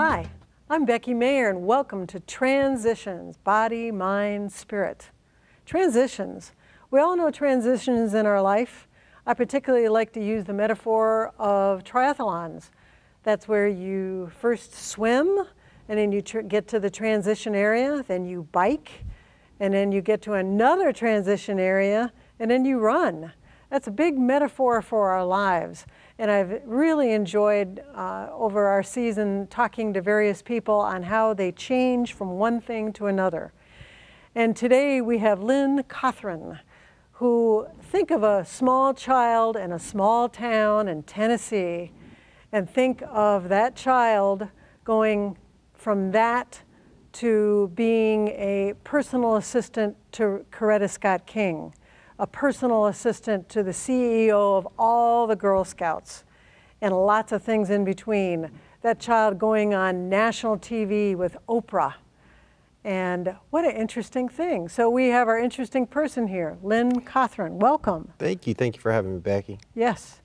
Hi, I'm Becky Meagher, and welcome to Transitions, Body, Mind, Spirit. Transitions. We all know transitions in our life. I particularly like to use the metaphor of triathlons. That's where you first swim, and then you get to the transition area, then you bike, and then you get to another transition area, and then you run. That's a big metaphor for our lives. And I've really enjoyed over our season talking to various people on how they change from one thing to another. And today we have Lynn Cothren, who think of a small child in a small town in Tennessee, and think of that child going from that to being a personal assistant to Coretta Scott King, a personal assistant to the CEO of all the Girl Scouts, and lots of things in between. That child going on national TV with Oprah. And what an interesting thing. So we have our interesting person here, Lynn Cothren. Welcome. Thank you. Thank you for having me, Becky. Yes.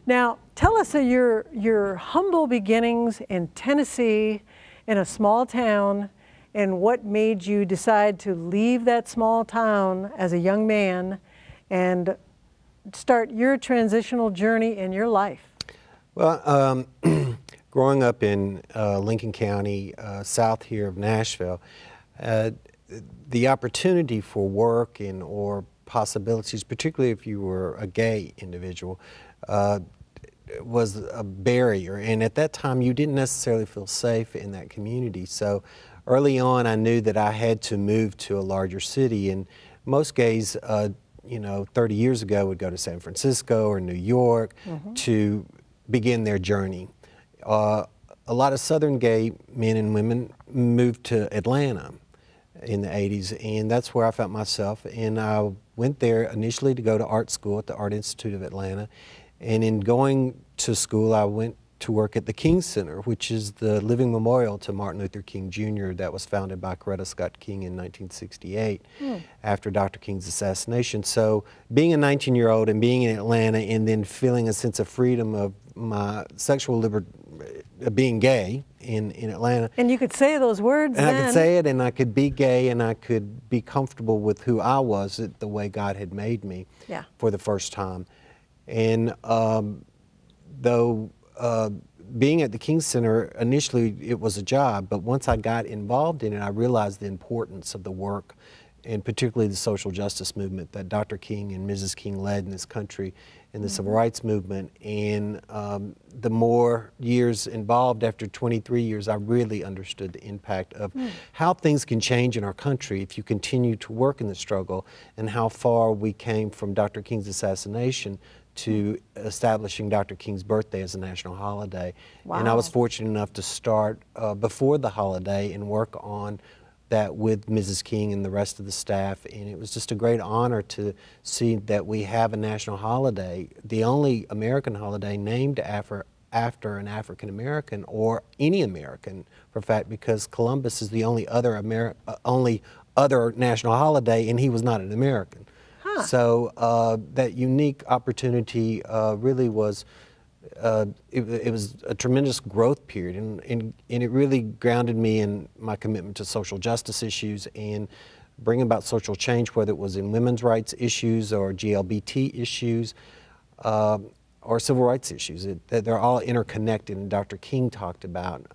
Now, tell us your humble beginnings in Tennessee, in a small town, and what made you decide to leave that small town as a young man and start your transitional journey in your life. Well, growing up in Lincoln County, south here of Nashville, the opportunity for work or possibilities, particularly if you were a gay individual, was a barrier. And at that time, you didn't necessarily feel safe in that community. So early on, I knew that I had to move to a larger city. And most gays, 30 years ago would go to San Francisco or New York to begin their journey. A lot of Southern gay men and women moved to Atlanta in the 80s, and that's where I found myself. And I went there initially to go to art school at the Art Institute of Atlanta. And in going to school, I went to work at the King Center, which is the living memorial to Martin Luther King Jr. that was founded by Coretta Scott King in 1968 after Dr. King's assassination. So being a 19-year-old and being in Atlanta and then feeling a sense of freedom of my sexual liberty, being gay in Atlanta. And you could say those words and then. I could say it, and I could be gay, and I could be comfortable with who I was, the way God had made me for the first time. And though being at the King Center, initially it was a job, but once I got involved in it, I realized the importance of the work, and particularly the social justice movement that Dr. King and Mrs. King led in this country in the civil rights movement. And the more years involved, after 23 years, I really understood the impact of how things can change in our country if you continue to work in the struggle, and how far we came from Dr. King's assassination to establishing Dr. King's birthday as a national holiday. Wow. And I was fortunate enough to start before the holiday and work on that with Mrs. King and the rest of the staff. And it was just a great honor to see that we have a national holiday, the only American holiday named after an African American or any American, for fact, because Columbus is the only other national holiday, and he was not an American. So that unique opportunity really was, it was a tremendous growth period, and it really grounded me in my commitment to social justice issues and bringing about social change, whether it was in women's rights issues or GLBT issues or civil rights issues. They're all interconnected, and Dr. King talked about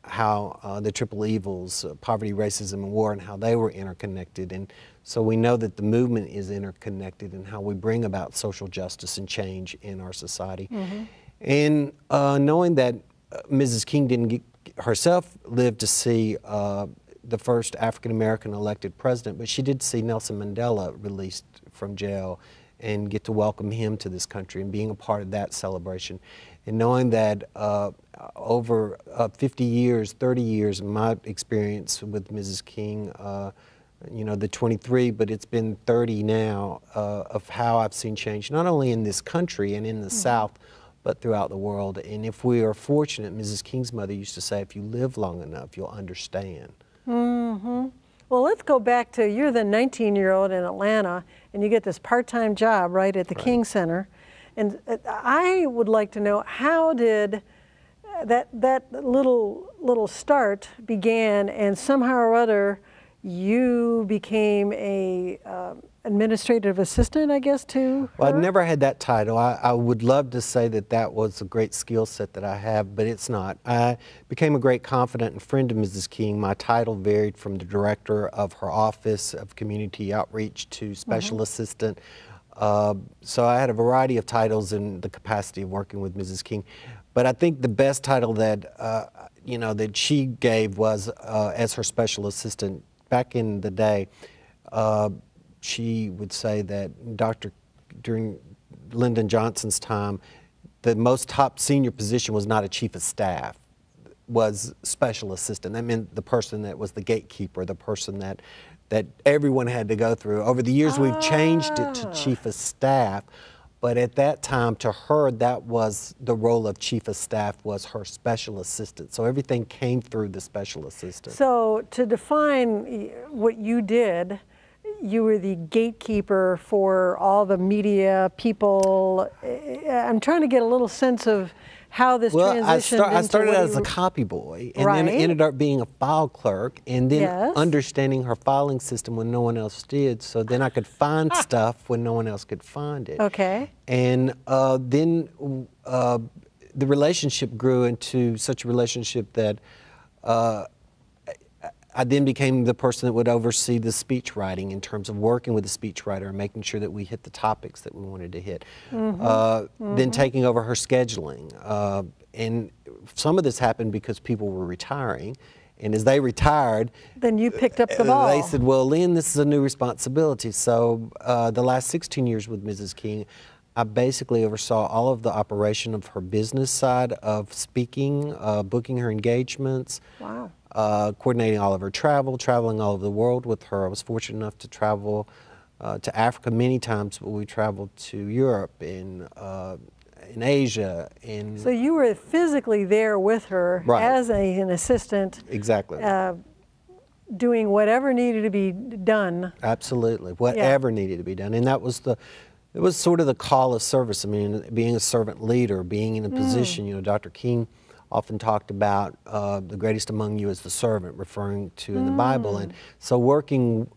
how the triple evils, poverty, racism, and war, and how they were interconnected. And so we know that the movement is interconnected in how we bring about social justice and change in our society. And knowing that Mrs. King didn't herself live to see the first African-American elected president, but she did see Nelson Mandela released from jail and get to welcome him to this country and being a part of that celebration. And knowing that over 50 years, 30 years, in my experience with Mrs. King, the 23, but it's been 30 now, of how I've seen change, not only in this country and in the South, but throughout the world. And if we are fortunate, Mrs. King's mother used to say, if you live long enough, you'll understand. Well, let's go back to, you're the 19-year-old in Atlanta, and you get this part-time job right at the King Center. And I would like to know, how did that little start began, and somehow or other, you became a administrative assistant, I guess, to her? Well, I never had that title. I would love to say that that was a great skill set that I have, but it's not. I became a great confidant and friend of Mrs. King. My title varied from the director of her office of community outreach to special assistant. So I had a variety of titles in the capacity of working with Mrs. King. But I think the best title that, you know, that she gave was as her special assistant. Back in the day, she would say that during Lyndon Johnson's time, the most top senior position was not a chief of staff, was special assistant. That meant the person that was the gatekeeper, the person that everyone had to go through. Over the years, we've changed it to chief of staff, but at that time, to her, that was the role of chief of staff, was her special assistant. So everything came through the special assistant. So to define what you did, you were the gatekeeper for all the media people. I'm trying to get a little sense of how this transitioned. I started out as a copy boy, and then it ended up being a file clerk, and then understanding her filing system when no one else did, so then I could find stuff when no one else could find it. Okay. And then the relationship grew into such a relationship that I then became the person that would oversee the speech writing in terms of working with the speechwriter and making sure that we hit the topics that we wanted to hit. Then taking over her scheduling. And some of this happened because people were retiring. And as they retired, then you picked up the ball. They said, well, Lynn, this is a new responsibility. So the last 16 years with Mrs. King, I basically oversaw all of the operation of her business side of speaking, booking her engagements. Wow. Coordinating all of her traveling all over the world with her. I was fortunate enough to travel to Africa many times, but we traveled to Europe and in Asia. So you were physically there with her as an assistant. Exactly. Doing whatever needed to be done. Absolutely, whatever needed to be done, and that was it was sort of the call of service. I mean, being a servant leader, being in a position. You know, Dr. King often talked about the greatest among you is the servant, referring to in the Bible. And so working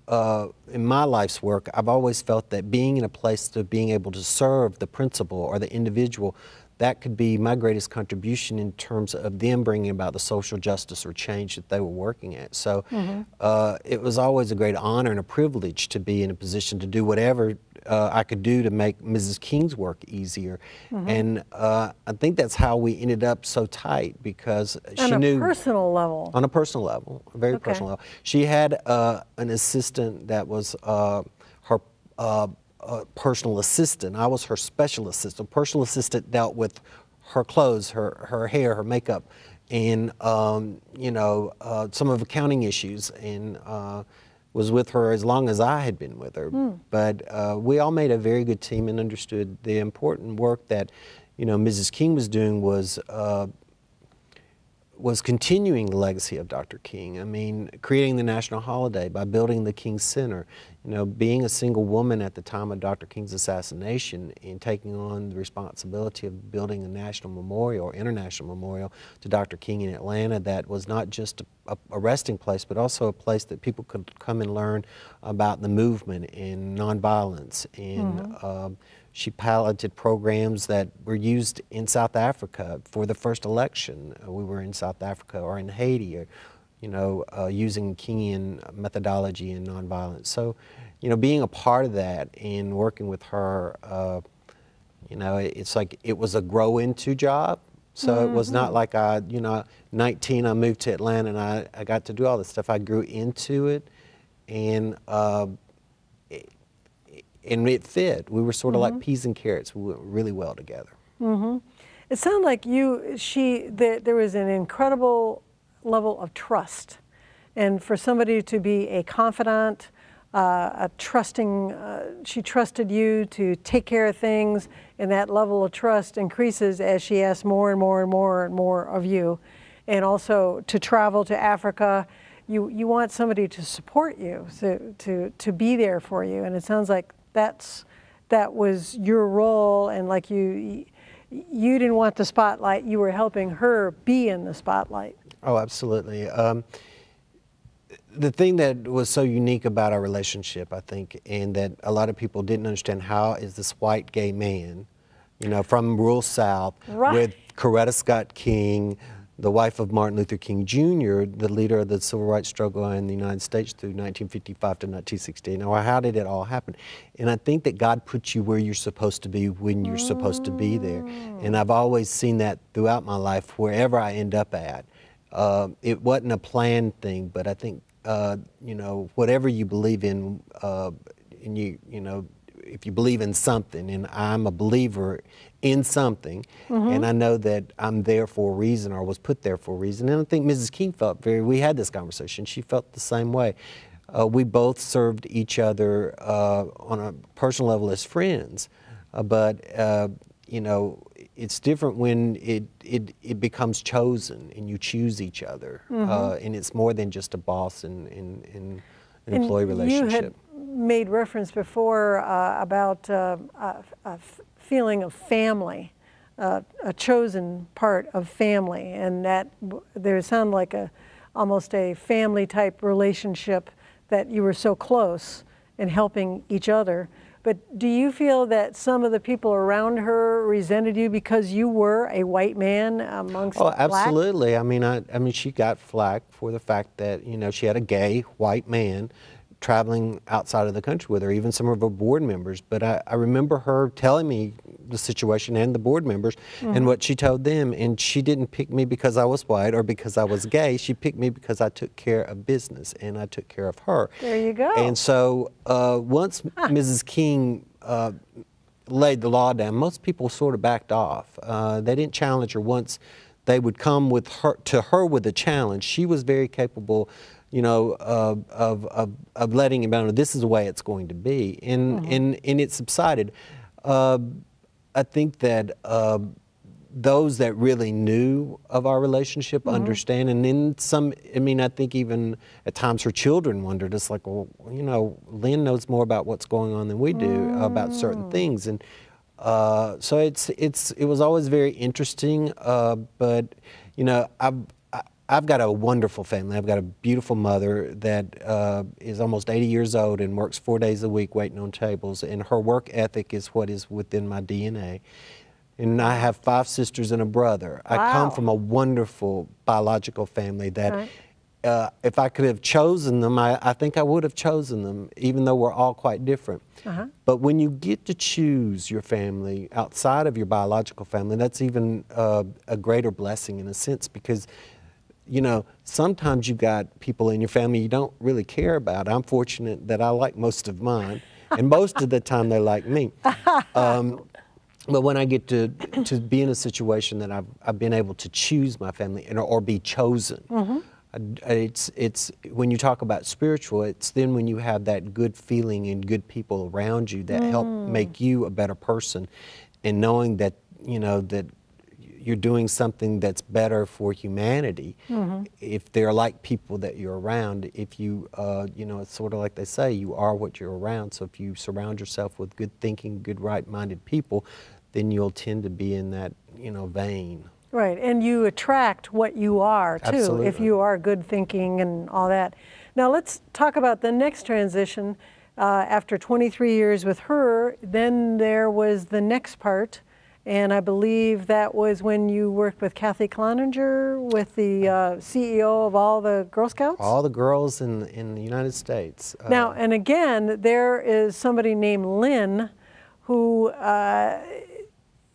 in my life's work, I've always felt that being in a place of being able to serve the principal or the individual, that could be my greatest contribution in terms of them bringing about the social justice or change that they were working at. So it was always a great honor and a privilege to be in a position to do whatever I could do to make Mrs. King's work easier. And I think that's how we ended up so tight, because she knew— On a personal level. On a personal level, a very personal level. She had an assistant that was her personal assistant. I was her special assistant. Personal assistant dealt with her clothes, her hair, her makeup, and you know, some of accounting issues, and was with her as long as I had been with her. But we all made a very good team and understood the important work that, you know, Mrs. King was doing was continuing the legacy of Dr. King. I mean, creating the national holiday by building the King Center, you know, being a single woman at the time of Dr. King's assassination and taking on the responsibility of building a national memorial or international memorial to Dr. King in Atlanta that was not just a resting place, but also a place that people could come and learn about the movement and nonviolence. And she piloted programs that were used in South Africa for the first election. We were in South Africa or in Haiti, or, you know, using Kingian methodology and nonviolence. So, you know, being a part of that and working with her, you know, it's like it was a grow into job. So it was not like you know, 19, I moved to Atlanta and I got to do all this stuff. I grew into it, and it fit. We were sort of like peas and carrots. We went really well together. It sounded like there was an incredible level of trust. And for somebody to be a confidant, a trusting, she trusted you to take care of things, and that level of trust increases as she asks more and more and more and more of you. And also to travel to Africa, you want somebody to support you, to be there for you. And it sounds like that was your role, and like you didn't want the spotlight, you were helping her be in the spotlight. Oh, absolutely. The thing that was so unique about our relationship, I think, and that a lot of people didn't understand, how is this white gay man, you know, from rural South, Right. with Coretta Scott King, the wife of Martin Luther King Jr., the leader of the civil rights struggle in the United States through 1955 to 1968. Now, how did it all happen? And I think that God puts you where you're supposed to be when you're supposed to be there. And I've always seen that throughout my life, wherever I end up at. It wasn't a planned thing, but I think, you know, whatever you believe in, and you know, if you believe in something, and I'm a believer in something, and I know that I'm there for a reason, or was put there for a reason. And I think Mrs. King felt we had this conversation, she felt the same way. We both served each other on a personal level as friends, but you know, it's different when it becomes chosen and you choose each other, and it's more than just a boss and employee relationship. You had made reference before about a feeling of family, a chosen part of family, and that there sounded like almost a family type relationship, that you were so close in helping each other. But do you feel that some of the people around her resented you because you were a white man amongst Oh, black? absolutely. I mean, she got flack for the fact that, you know, she had a gay white man traveling outside of the country with her, even some of her board members. But I remember her telling me the situation and the board members and what she told them. And she didn't pick me because I was white or because I was gay. She picked me because I took care of business and I took care of her. There you go. And so once Mrs. King laid the law down, most people sort of backed off. They didn't challenge her. Once they would come to her with a challenge, she was very capable, you know, of letting him know this is the way it's going to be, and it subsided. I think that those that really knew of our relationship understand, and then some. I mean, I think even at times her children wondered. It's like, well, you know, Lynn knows more about what's going on than we do about certain things, and so it was always very interesting. But you know, I've got a wonderful family. I've got a beautiful mother that is almost 80 years old and works 4 days a week waiting on tables. And her work ethic is what is within my DNA. And I have 5 sisters and a brother. Wow. I come from a wonderful biological family that Right. if I could have chosen them, I think I would have chosen them, even though we're all quite different. But when you get to choose your family outside of your biological family, that's even a greater blessing in a sense, because you know, sometimes you've got people in your family you don't really care about. I'm fortunate that I like most of mine, and most of the time they like me. But when I get to be in a situation that I've been able to choose my family or be chosen, it's when you talk about spiritual, it's then when you have that good feeling and good people around you that help make you a better person, and knowing that, you know, that you're doing something that's better for humanity. If they're like people that you're around, if you, you know, it's sort of like they say, you are what you're around. So if you surround yourself with good thinking, good right-minded people, then you'll tend to be in that, you know, vein. Right, and you attract what you are, too, Absolutely. if you are good thinking and all that. Now let's talk about the next transition. After 23 years with her, then there was the next part, and I believe that was when you worked with Kathy Cloninger, with the CEO of all the Girl Scouts? All the girls in the United States. Now, and again, there is somebody named Lynn who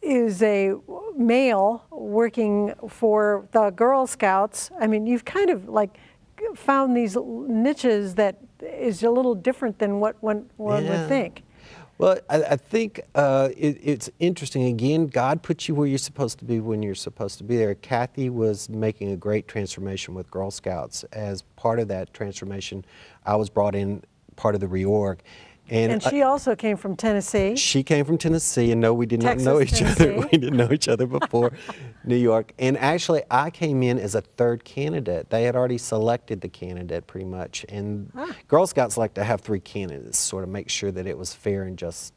is a male working for the Girl Scouts. I mean, you've kind of like found these niches that is a little different than what one would think. Well, I think it's interesting. Again, God puts you where you're supposed to be when you're supposed to be there. Kathy was making a great transformation with Girl Scouts. As part of that transformation, I was brought in part of the reorg. And she also came from Tennessee. She came from Tennessee, and no, we did Texas, not know each Tennessee. other. We didn't know each other before New York. And actually, I came in as a third candidate. They had already selected the candidate pretty much. And Girl Scouts like to have 3 candidates, sort of make sure that it was fair and just,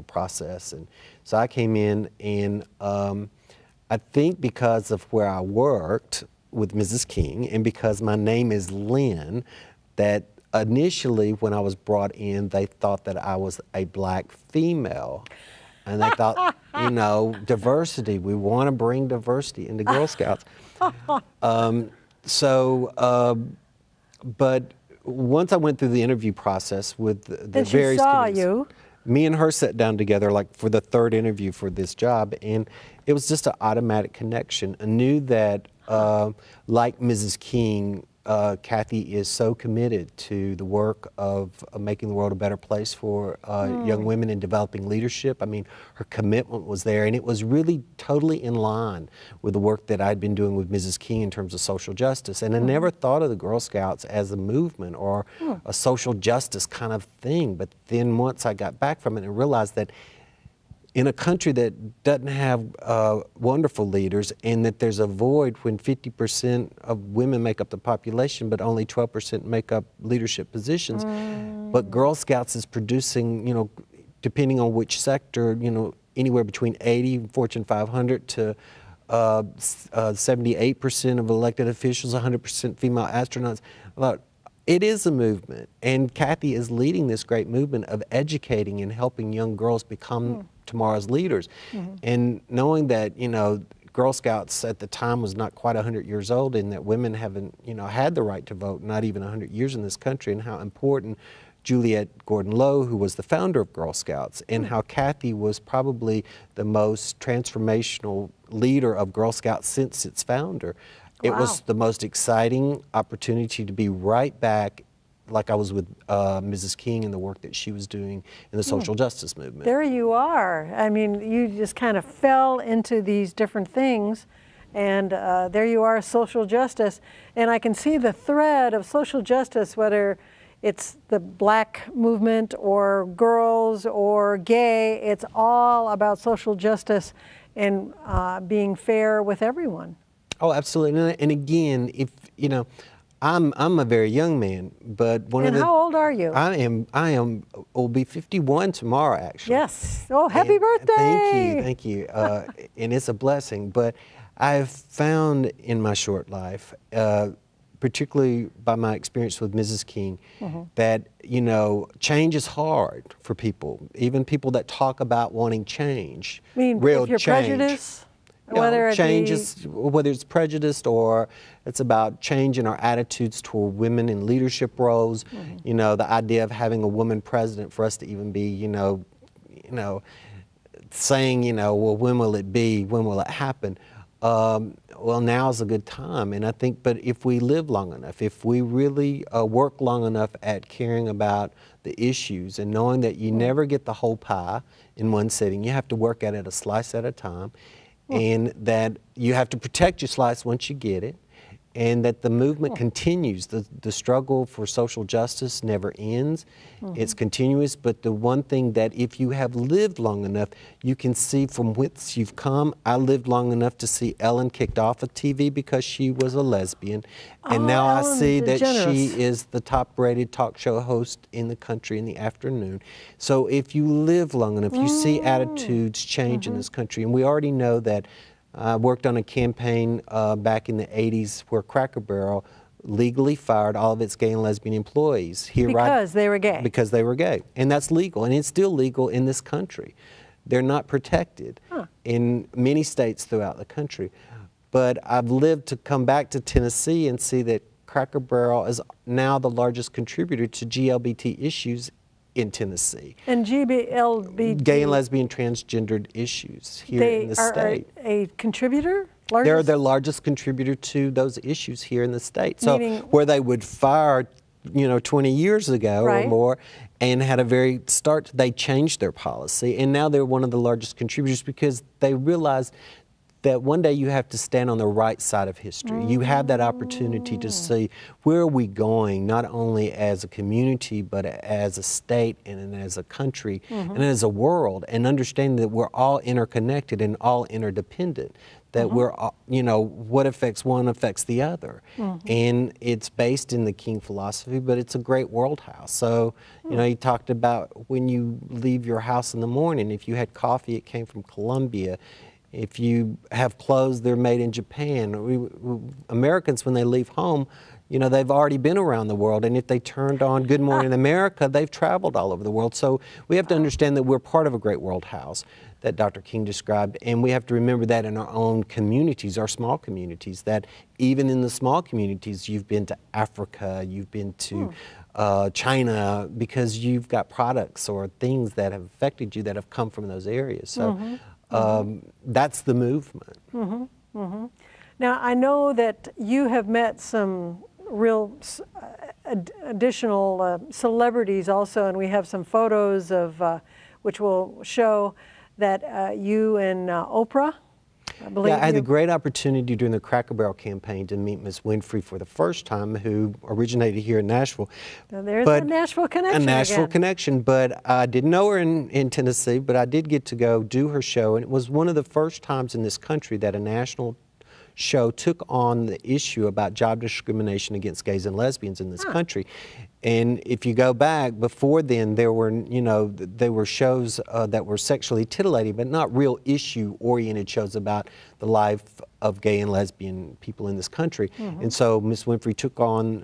process. And so I came in, and I think because of where I worked with Mrs. King, and because my name is Lynn, that initially when I was brought in, they thought that I was a black female. And they thought, diversity, we want to bring diversity into Girl Scouts. But once I went through the interview process with the and various she saw committees, you. me and her sat down together like for the third interview for this job, and it was just an automatic connection. I knew that, like Mrs. King, Kathy is so committed to the work of making the world a better place for young women and developing leadership. I mean, her commitment was there, and it was really totally in line with the work that I'd been doing with Mrs. King in terms of social justice. And I never thought of the Girl Scouts as a movement or a social justice kind of thing. But then once I got back from it and realized that in a country that doesn't have wonderful leaders, and that there's a void when 50% of women make up the population, but only 12% make up leadership positions. But Girl Scouts is producing, depending on which sector, anywhere between 80 Fortune 500 to 78% of elected officials, 100% female astronauts. It is a movement, and Kathy is leading this great movement of educating and helping young girls become tomorrow's leaders. And knowing that, Girl Scouts at the time was not quite 100 years old, and that women haven't, had the right to vote, not even 100 years in this country, and how important Juliette Gordon Low, who was the founder of Girl Scouts, and how Kathy was probably the most transformational leader of Girl Scouts since its founder. It was the most exciting opportunity to be right back like I was with Mrs. King and the work that she was doing in the social justice movement. There you are. I mean, you just kind of fell into these different things, and there you are, social justice. And I can see the thread of social justice, whether it's the black movement or girls or gay, it's all about social justice and being fair with everyone. Oh, absolutely. And again, if I'm a very young man, but And how old are you? will be 51 tomorrow, actually. Yes. Oh, happy birthday! Thank you. And it's a blessing. But I've found in my short life, particularly by my experience with Mrs. King, that change is hard for people, even people that talk about wanting change. I mean, real if you're change. Prejudiced? Whether it's prejudiced or it's about changing our attitudes toward women in leadership roles. The idea of having a woman president for us to even be, saying, well, when will it be? When will it happen? Well, now's a good time. And I think, but if we live long enough, if we really work long enough at caring about the issues and knowing that you never get the whole pie in one sitting, you have to work at it a slice at a time. And that you have to protect your slice once you get it, and that the movement continues. The struggle for social justice never ends. It's continuous, but the one thing that if you have lived long enough, you can see from whence you've come. I lived long enough to see Ellen kicked off of TV because she was a lesbian, and now I see that she is the top-rated talk show host in the country in the afternoon. So if you live long enough, you see attitudes change in this country, and we already know that. I worked on a campaign back in the 80s where Cracker Barrel legally fired all of its gay and lesbian employees. Because they were gay. Because they were gay. And that's legal, and it's still legal in this country. They're not protected in many states throughout the country. But I've lived to come back to Tennessee and see that Cracker Barrel is now the largest contributor to GLBT issues in Tennessee. And GLBT... Gay and lesbian transgendered issues here in the state. They are a contributor? They're the largest contributor to those issues here in the state. So where they would fire, 20 years ago or more, and had a very they changed their policy, and now they're one of the largest contributors because they realized that one day you have to stand on the right side of history. You have that opportunity to see where are we going, not only as a community, but as a state and as a country and as a world, and understanding that we're all interconnected and all interdependent, that we're, you know, what affects one affects the other. And it's based in the King philosophy, but it's a great world house. So, you know, he talked about when you leave your house in the morning, if you had coffee, it came from Colombia. If you have clothes, they're made in Japan. Americans, when they leave home, you know, they've already been around the world, and if they turned on Good Morning America, they've traveled all over the world. So we have to understand that we're part of a great world house that Dr. King described, and we have to remember that in our own communities, our small communities, that even in the small communities, you've been to Africa, you've been to China, because you've got products or things that have affected you that have come from those areas. So that's the movement. Now, I know that you have met some real additional celebrities also, and we have some photos of which will show that you and Oprah, I believe. Yeah, I had the great opportunity during the Cracker Barrel campaign to meet Miss Winfrey for the first time, who originated here in Nashville. Now there's a Nashville connection. A Nashville connection, but I didn't know her in Tennessee, but I did get to go do her show, and it was one of the first times in this country that a national show took on the issue about job discrimination against gays and lesbians in this country. And if you go back, before then, there were, you know, there were shows that were sexually titillating, but not real issue-oriented shows about the life of gay and lesbian people in this country. And so Miss Winfrey took on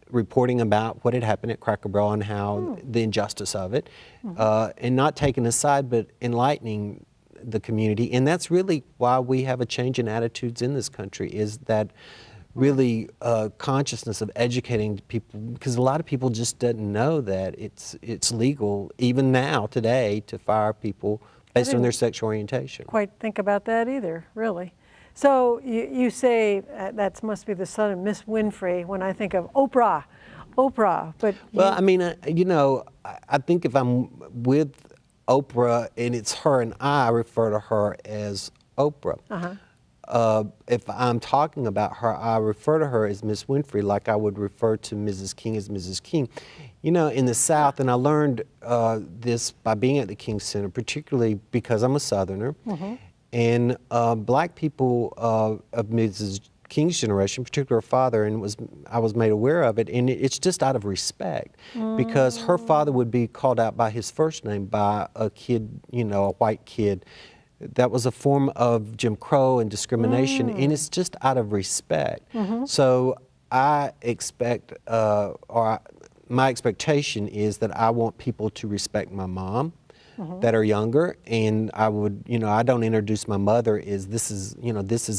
reporting about what had happened at Cracker Barrel and how the injustice of it, and not taking a side, but enlightening the community. And that's really why we have a change in attitudes in this country, is that really consciousness of educating people, because a lot of people just didn't know that it's legal even now today to fire people based on their sexual orientation. Quite think about that either, really. So you say that must be the son of Miss Winfrey when I think of Oprah, but well, I mean, you know, I think if I'm with Oprah and it's her and I refer to her as Oprah. If I'm talking about her, I refer to her as Miss Winfrey, like I would refer to Mrs. King as Mrs. King. You know, in the South, and I learned this by being at the King Center, particularly because I'm a Southerner, and black people of Mrs. King's generation, particularly her father, and I was made aware of it, and it's just out of respect, because her father would be called out by his first name by a kid, you know, a white kid. That was a form of Jim Crow and discrimination, and it's just out of respect. So I expect, my expectation is that I want people to respect my mom, that are younger, and I would, you know, I don't introduce my mother as this is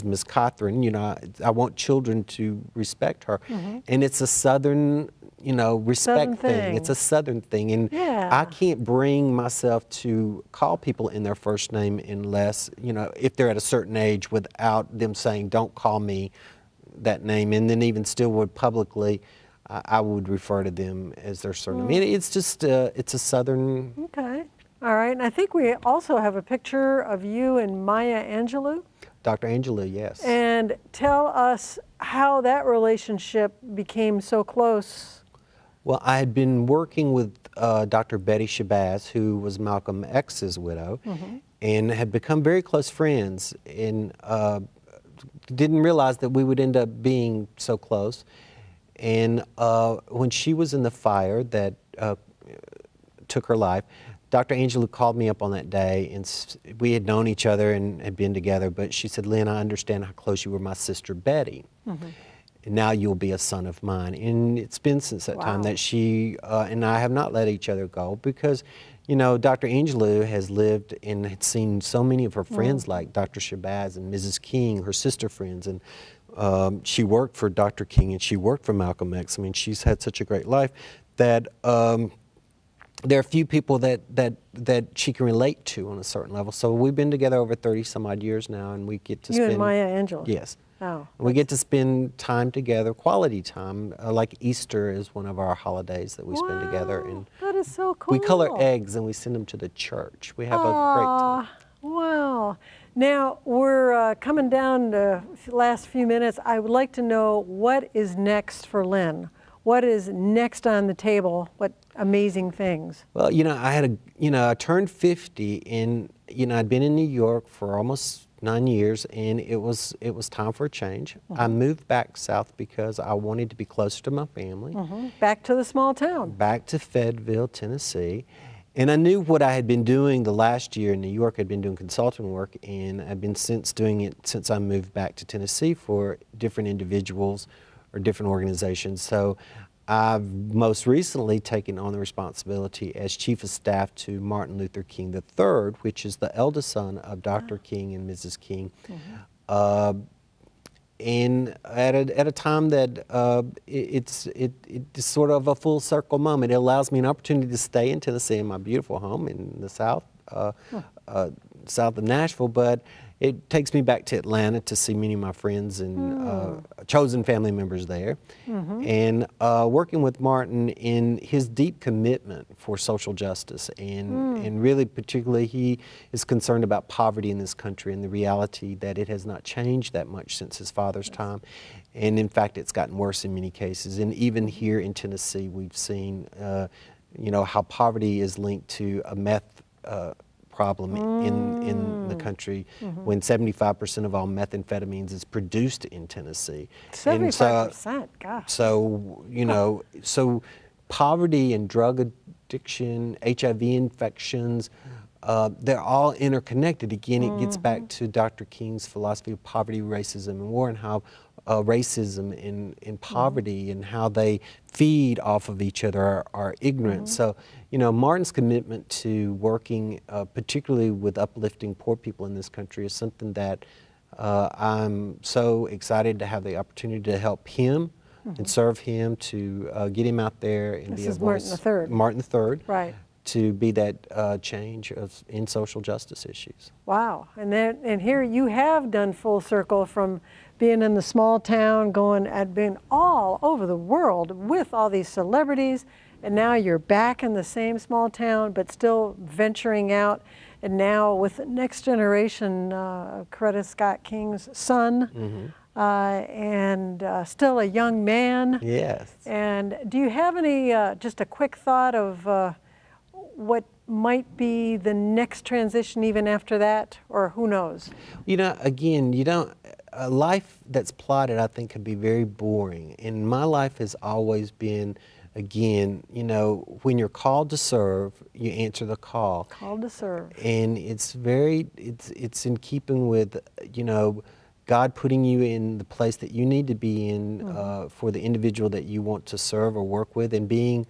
Miss Cothren. You know, I want children to respect her, and it's a Southern, you know, respect thing. It's a Southern thing, and I can't bring myself to call people in their first name unless, you know, if they're at a certain age, without them saying, "Don't call me that name," and then even still would publicly, I would refer to them as their surname. I mean, it's just it's a Southern. Okay. All right, and I think we also have a picture of you and Maya Angelou. Dr. Angelou, yes. And tell us how that relationship became so close. Well, I had been working with Dr. Betty Shabazz, who was Malcolm X's widow, and had become very close friends, and didn't realize that we would end up being so close. And when she was in the fire that took her life, Dr. Angelou called me up on that day, and we had known each other and had been together, but she said, "Lynn, I understand how close you were my sister Betty. And now you'll be a son of mine." And it's been since that time that she and I have not let each other go, because, you know, Dr. Angelou has lived and had seen so many of her friends like Dr. Shabazz and Mrs. King, her sister friends, and she worked for Dr. King and she worked for Malcolm X. I mean, she's had such a great life that there are a few people that she can relate to on a certain level. So we've been together over 30 some odd years now, and we get to spend. You and Maya Angelou. Yes. Oh. We get to spend time together, quality time. Like Easter is one of our holidays that we spend together, and that is so cool. we color eggs and we send them to the church. We have a great time. Wow. Now, we're coming down to the last few minutes. I would like to know what is next for Lynn. What is next on the table? What amazing things? Well, I turned 50, and I'd been in New York for almost 9 years, and it was time for a change. I moved back south because I wanted to be closer to my family. Back to the small town. Back to Fayetteville, Tennessee. And I knew what I had been doing the last year in New York. I'd been doing consulting work, and I've been doing it since I moved back to Tennessee for different individuals or different organizations. So I've most recently taken on the responsibility as Chief of Staff to Martin Luther King III, which is the eldest son of Dr. King and Mrs. King. And at a time that it's sort of a full circle moment. It allows me an opportunity to stay in Tennessee in my beautiful home in the south, south of Nashville, but it takes me back to Atlanta to see many of my friends and chosen family members there. And working with Martin in his deep commitment for social justice, and really particularly he is concerned about poverty in this country and the reality that it has not changed that much since his father's time. And in fact, it's gotten worse in many cases. And even here in Tennessee, we've seen how poverty is linked to a meth problem in the country when 75% of all methamphetamines is produced in Tennessee. 75%, gosh. So, so poverty and drug addiction, HIV infections, they're all interconnected. Again, it gets back to Dr. King's philosophy of poverty, racism, and war, and how racism and poverty and how they feed off of each other are ignorant. So, Martin's commitment to working particularly with uplifting poor people in this country is something that I'm so excited to have the opportunity to help him and serve him, to get him out there and be a voice. Martin III. Right. To be that change in social justice issues. Wow. And here you have done full circle from being in the small town, being all over the world with all these celebrities, and now you're back in the same small town, but still venturing out. And now with the next generation, Coretta Scott King's son, and still a young man. Yes. And do you have any, just a quick thought of what might be the next transition even after that, or who knows? Again, a life that's plotted, I think, can be very boring. And my life has always been, again, when you're called to serve, you answer the call. Called to serve. And it's in keeping with, God putting you in the place that you need to be in for the individual that you want to serve or work with, and being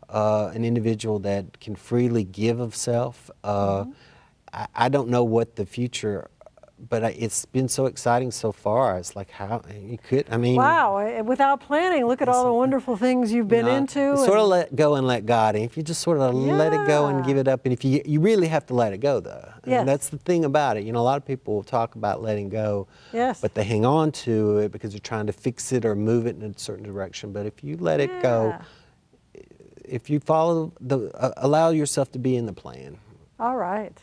an individual that can freely give of self. I don't know what the future, but it's been so exciting so far. It's like how you could, wow, without planning, look at all the wonderful things you've been into. Sort of let go and let God. And if you just sort of let it go and give it up, and if you really have to let it go, though. Yes. And that's the thing about it. A lot of people will talk about letting go, yes, but they hang on to it because they're trying to fix it or move it in a certain direction. But if you let it go, if you follow allow yourself to be in the plan. All right.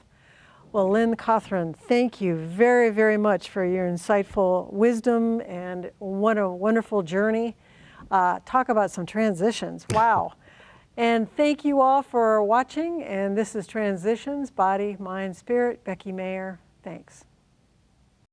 Well, Lynn Cothren, thank you very, very much for your insightful wisdom, and what a wonderful journey. Talk about some transitions. Wow. And thank you all for watching. And this is Transitions, Body, Mind, Spirit. Becky Meagher. Thanks.